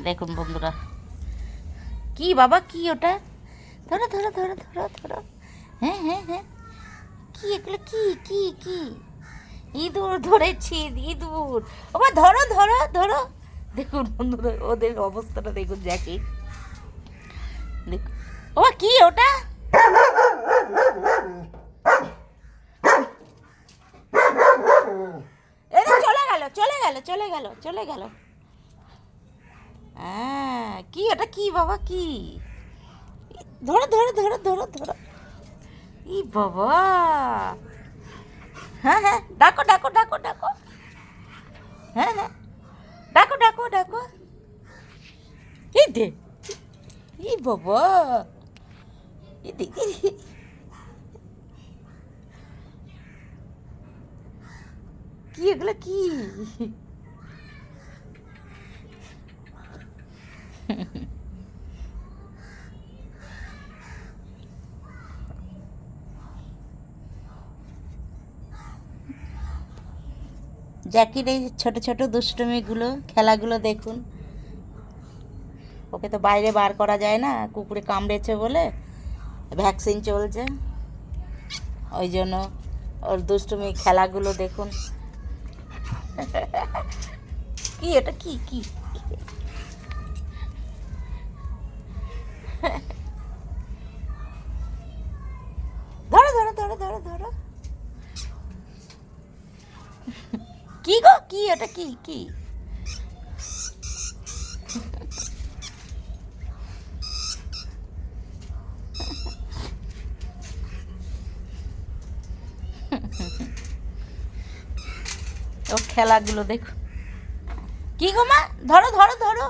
দেখুন বন্ধুরা, কি বাবা, কি ওটা? ধরো ধরো ধরো ধরো ধরো। হ্যাঁ হ্যাঁ হ্যাঁ, কি এগুলো? কি কি কি? ইঁদুর ধরেছি, ইঁদুর। ওমা ধরো ধরো ধরো। দেখুন বন্ধুরা, ওদের অবস্থাটা দেখুন, জ্যাকি দেখুন। ওমা কি ওটা? চলে গেল চলে গেল চলে গেল চলে গেল। হ্যাঁ, কি ওটা? কি বাবা, কি? ধরো ধরো ধরো ধরো ধরো। ই বাবা। হ্যাঁ হ্যাঁ, ডাকো ডাকো ডাকো ডাকো। হ্যাঁ হ্যাঁ, ডাকো ডাকো ডাকো। এই দে, ই বাবা, এই দে। কি এগুলো? কি? জ্যাকির এই ছোট ছোট দুষ্টুমিগুলো, খেলাগুলো দেখুন। ওকে তো বাইরে বার করা যায় না, কুকুরে কামড়েছে বলে, ভ্যাকসিন চলছে, ওই জন্য ওর দুষ্টুমি খেলাগুলো দেখুন। কি এটা? কি কি? ধরো ধরো ধরো ধরো ধরো। কি গো? কি এটা? কি কি? ও খেলাগুলো দেখুন। কি গো মা? ধরো ধরো ধরো।